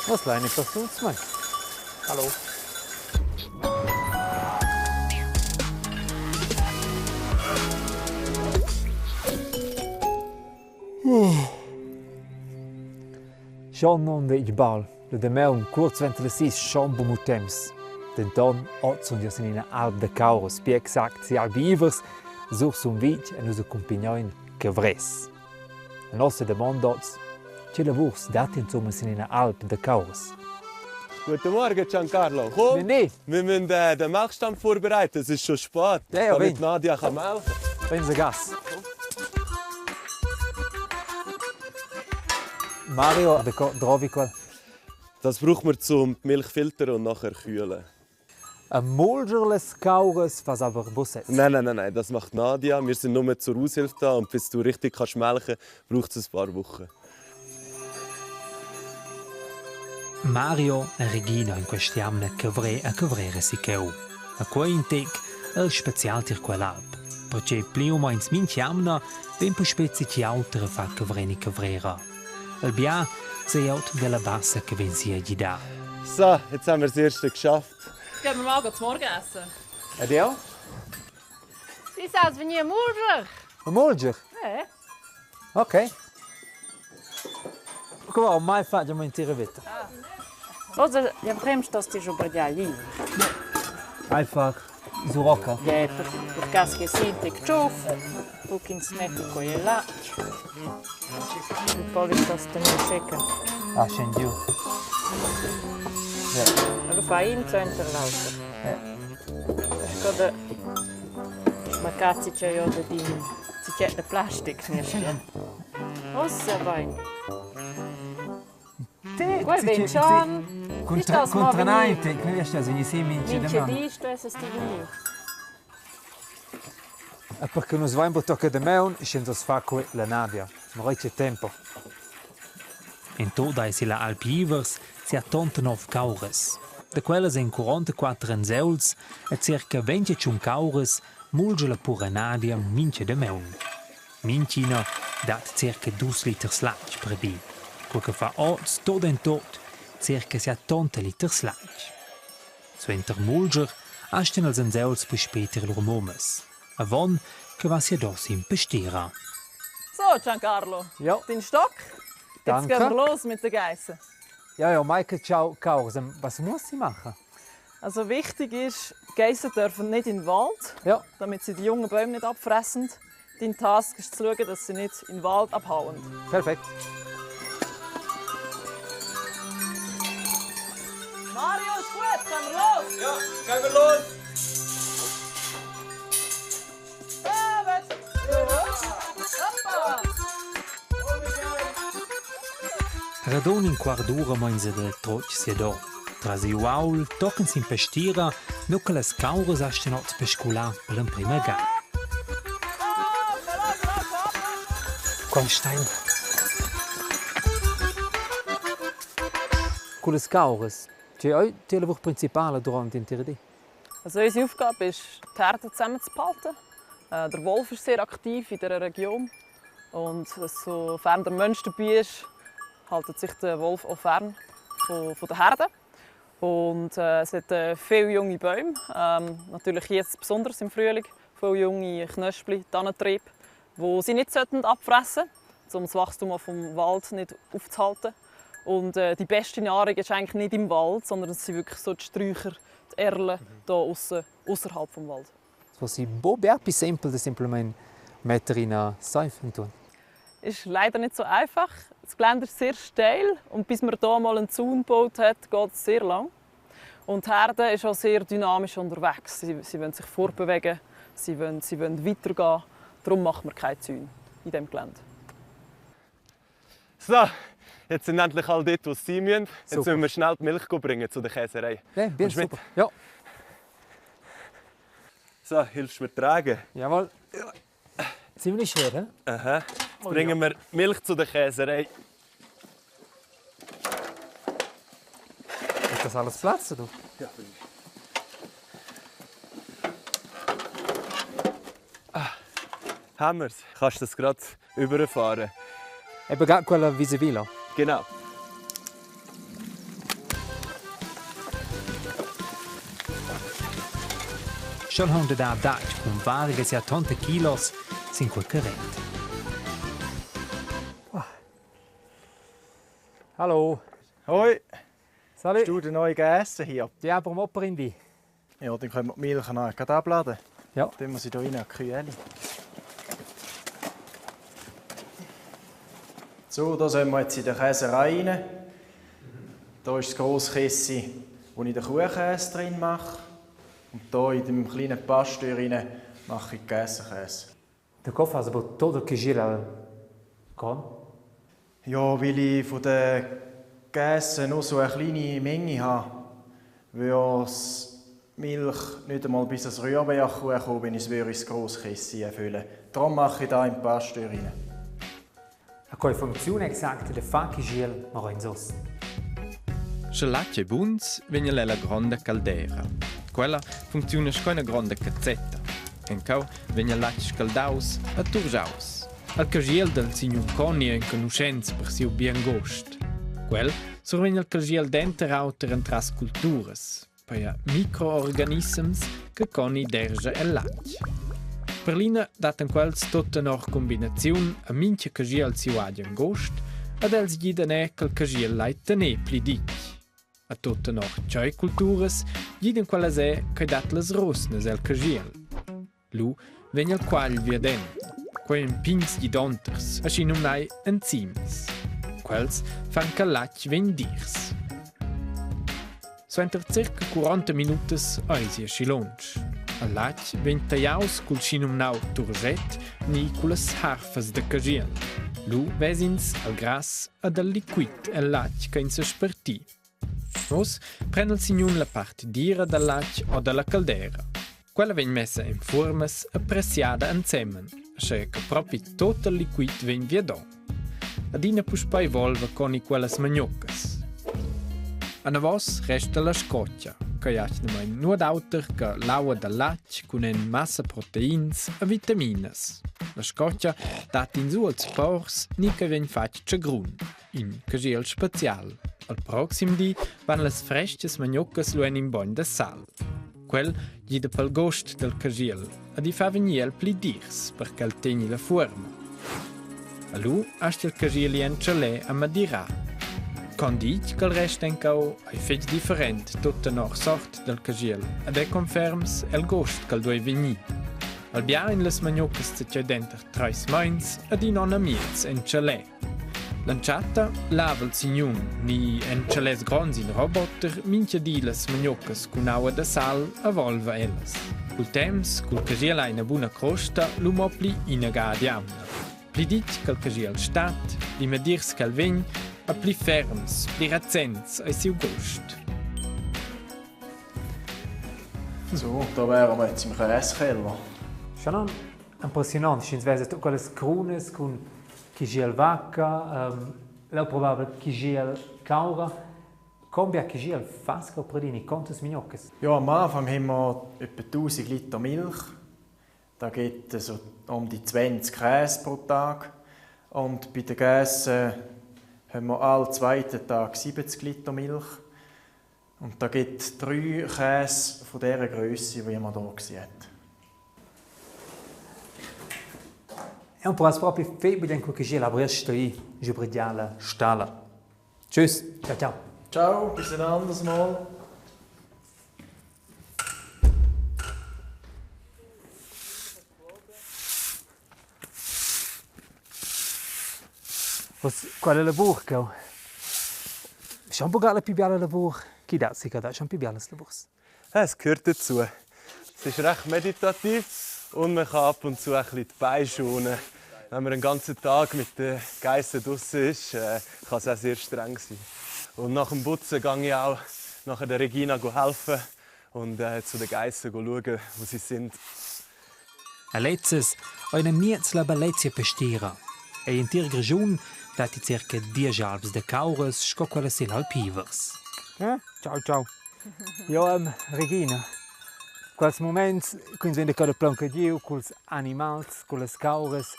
Was kleine Person zu machen. Hallo. Schon non veg bal, le de meu kurz wenn le sis schon bumutems. Den Ton oz und in einer Alp de Caurus, wie gesagt, sie albivers, sur sum vig e nos accompagnoin Cavres. La nostra domanda oz, ce lavurs dati insomma in einer Alp de Caurus? Guten Morgen, Giancarlo. Komm, Nee, wir müssen den Milchstand vorbereiten. Es ist schon spät. Ja, damit Nadia kann melken. wenn sie Gas. Mario, de trovi qual? Das braucht man zum Milch filtern und nachher kühlen. Ein Mulgerles Caurus, was aber Busses. Nein, das macht Nadia. Wir sind nur zur Aushilfe da und bis du richtig kannst melken, braucht es ein paar Wochen. Mario e Regina in questiamna cavre a cavrere si cheu. A quei intec el special tir quell'alp. Perché pliuma ins minchiamna ben po spezi chi autere fa cavreni cavrera. El bia sei aut della bassa che vensia di da. So, jetzt haben wir das erste geschafft. Gehen wir mal zum Morgenessen. Adeo? Sie sagen, wenn ihr Mulger. Ein Mulger? Ja. Ok. Come mai facciamo in tira vita? Cosa gli avremmo stati giù per gli agli? Einfach so rocca. Ja, per caso che sente che ciuff, un po' in smetico e là. Un po' di tosta nel secca. Ah, scendi giù. Lo fai in centro l'altro. Cosa ma cazzi c'è io di si c'è di plastic nel secca. Ossa vai. Guarda, Vincian. Contra niente, che stai se si mince Mince di sto è stivini. Perché non svai un tocca de meun, scendo fa qui la Nadia. Non c'è tempo. In toda e la Alpivers si attontano of caures. De quelles in 44 anseuls e circa 21 caures mulge la pura Nadia mince de meun. Mincina dat circa 2 liter sludge per di. Quel che fa oz tot en tot circa 70 liter sludge. Suenter mulger asten als anseuls poi später lor momes. Avon che va sia dos in pestera. So, Giancarlo. Ja. Den Stock. Jetzt Danke. gehen wir los mit den Geissen. Ja, Maike, ciao, Caurus. Was muss sie machen? Also wichtig ist, Geissen dürfen nicht in den Wald, Ja. damit sie die jungen Bäume nicht abfressen. Dein Task ist zu schauen, dass sie nicht in den Wald abhauen. Perfekt. Mario, ist gut, können wir los? Ja, gehen wir los! Radon in quardura mainse del troch sia do. Tras i uaul tocken sin pestira, no che las caures asten oz pescula per l'en prima gara. Qual Stein? Cooles Caurus. C'è oi il lavoro principale durante in tira di? Also unsere Aufgabe ist, die Herde zusammenzuhalten. Der Wolf ist sehr aktiv in dieser Region. Und sofern der Mensch dabei ist, hält sich der Wolf auch fern von der Herde. Und es hat viele junge Bäume, natürlich jetzt besonders im Frühling, viele junge Knöspel, Tannentriebe, die sie nicht abfressen sollten, um das Wachstum vom Wald nicht aufzuhalten. Und die beste Nahrung ist eigentlich nicht im Wald, sondern es sind wirklich so die Sträucher, die Erlen hier außerhalb vom Wald. So si bober più semplice semplicemente mettere in a Seifen tun. Ist leider nicht so einfach. Das Gelände ist sehr steil und bis man hier mal einen Zaun gebaut hat, geht es sehr lang. Und die Herde ist auch sehr dynamisch unterwegs. Sie wollen sich fortbewegen, sie wollen weitergehen. Darum macht man keine Zäune in diesem Gelände. So, jetzt sind endlich alle dort, wo sie sein müssen. Jetzt Super. müssen wir schnell die Milch bringen zu der Käserei. Ja, bien Kommst du mit? super. Ja, So, hilfst du mir tragen? jawohl. Ziemlich schwer, hä? Aha. Jetzt bringen wir Milch zu der Käserei. Ist das alles Platz, du? Ja, haben wir es. Kannst du das gerade überfahren? Eben gerade quella vis-à-vis là. Genau. schon haben da Dach con varie sia 80 kilos sin quel carret. Hallo. Hoi, Salut. hast du den neuen gegessen hier? Ja, aber Mopper in wie? Ja, dann können wir die Milch noch gerade abladen. Ja. Dann muss ich hier rein in die Kühle. So, da sind wir jetzt in der Käserei rein. Hier ist das grosse Kessi, wo ich den Kuchenkäse drin mache. Und hier in dem kleinen Pasteur rein mache ich Käsekäse. Der Kopf hat aber todo que gira kann. Ja, weil ich von den Käse nur so eine kleine Menge habe, weil die Milch nicht einmal bis ans Rührbeach kommt, wenn ich es ins grosse Kessi füllen. Darum mache ich da im Pasteur rein. A quale funzione esatta de fa che gel Lorenzo's? Se l'acqua è buns, viene la grande caldera. Quella funziona con una grande cazzetta. En cau viene l'acqua scaldaus e turgiaus. Al cagiel del signor Conny è in conoscenza per suo bien gost. Quel sorvegna il cagiel denter auter entras culturas, per microorganisms che Conny derge e l'acqua. Per Lina daten quels tutta noch combinaziun a mincha cagiel si uadian gost ed els giden che il cagiel lai tenè pli dic. A tutta noch tschei culturas giden quelles che dat les rosnes el cagiel. Lu vegna il quagl via dent, quei pins gidonters, a scinumnai enzims. Quels fan che l'ac ven dirs. So enter circa 40 minutos eisi a schilonch. Al lac ven tagliaus cul scinumnau turget ni culas harfas de cagiel. Lu vesins al gras ed al liquid el lac che in se sparti. Nos pren il signun la part dira dal lac o dalla caldera. Quella ven messa in formas e pressiada insemmen, asce che proprio tutto il liquid ven via do. Adina puspa evolve con i quelles magnocas. A navos resta la scoccia, che jacna mai nuot auter che l'aua dal lac con en massa proteins e vitaminas. La scoccia dat in su als pors ni che ven fatg grun, in cagiel special. Al proxim di van las fresches magnocas luen in bogn de sal. Quel gida pel gost del cagiel ed i fa venir pli dirs perché el tegni la forma. A lu hast il cagiel in chalè a madirà. Con dic che il rest encau ai fetg different tutta noch sort del cagiel ed è conferms el gost che due vegni. Al bia in las magnocas c'è dentro 3 mains ed in non amiez en chalè. Lanciata lava il signun ni en chalès grons in roboter mincha di las magnocas cun aua da sal a volva ellas. Cul temps, cul cagiel ha una buona crosta, lu mopli in ga diamna. Pli dit che il cagiel stat, li medirs che il vegn, a pli ferms, pli razzents ai siu gust. So, da wären wir jetzt im Käsekeller. Schon impressionant, schins vese to quelles crunes con che gel vacca, la probabile che gel caura. Combia che gel fasca predini contes mignocas? Ja, am Anfang haben wir etwa 1000 Liter Milch. Da gibt es so um die 20 Käse pro Tag. Und bei den Käsen haben wir alle zweiten Tag 70 Liter Milch. Und da gibt es 3 Käse von dieser Größe, wie man hier gesehen hat. È un po' proprio febile in quel che gel a bresta i giubridiala stala. Tschüss, ciao ciao. Ciao, bis ein anderes Mal. Qual è la burca? C'è un po' la più bella lavoro. Chi dà si che dà, c'è un più bella lavoro. Es gehört dazu. Es ist recht meditativ und man kann ab und zu ein bisschen die Beine schonen. Wenn man einen ganzen Tag mit den Geissen draussen ist, kann es auch sehr streng sein. Und nach dem Putzen gehe ich auch nachher der Regina helfen und zu den Geissen schauen, wo sie sind. A letzes ho una miezla bellezia pestira. E in tir grigiun dati circa 10 albs de caures sco quella sil alpivers. Ciao ciao. Ja, Regina. Quels moments, quando vende cada planca diu, quels animals, quelle caures,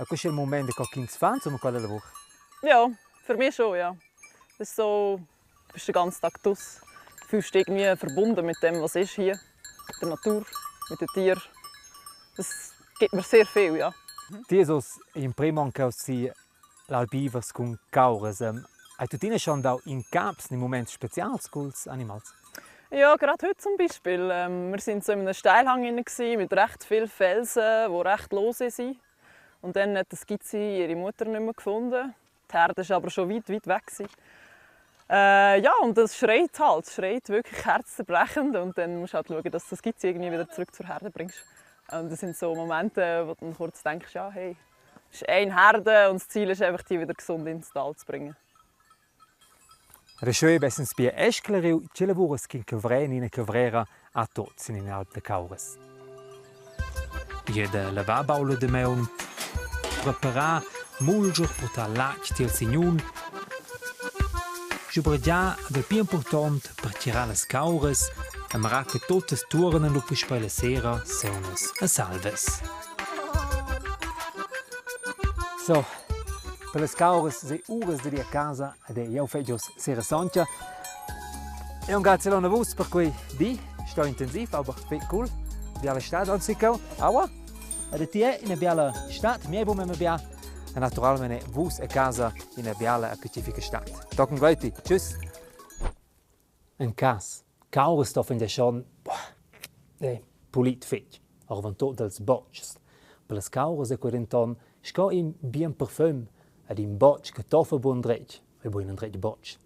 questo è il momento che Kinder fanno, insomma, quella lavoro. Ja, für mich schon, ja. Das ist so, du bist den ganzen Tag draus. Du fühlst dich irgendwie verbunden mit dem, was ist hier, der Natur. mit den Tieren. Das gibt mir sehr viel, ja. Tiesos in primo anche aussi l'albivers con caures. Hai tu tine schon da in caps in Moment spezials culs animals? Ja, gerade heute zum Beispiel. Wir waren so in einem Steilhang mit recht vielen Felsen, die recht lose sind. Und dann hat Skizzi ihre Mutter nicht mehr gefunden. Die Herde war aber schon weit weg. Ja, und das schreit halt. Es schreit wirklich herzzerbrechend. Und dann musst du halt schauen, dass du Skizzi irgendwie wieder zurück zur Herde bringst. Und das sind so Momente, wo du dann kurz denkst, ja, hey, es ist eine Herde und das Ziel ist einfach, die wieder gesund ins Tal zu bringen. Reschoi bessens pia escleriu, ce lavuras kin cavren in cavrera a tots in Alp de Caures. Jede lavabaula de meun preparar mulger portar lacti al signun. Giubregia del più important per tirare le caures e marar che totes tornen dopo la sera seunes a salves. So, per le Caures se ures di a casa ed io feggios sera soncia. E un grazie a vos per cui di sto intensiv, aber fe cool. Biala stad on sicco. Aua. Ed tie in a biala stad, mi bo me bia. E naturalmente vos a casa in a biala a pacifica stad. Tocken greiti. Tschüss. En cas. Caures sto fin de schon pulit fetg. Or van tot dels botches. Per le Caures e querenton sco in bien parfum ad in botch che toffa buon dretg. E buon dretg botch.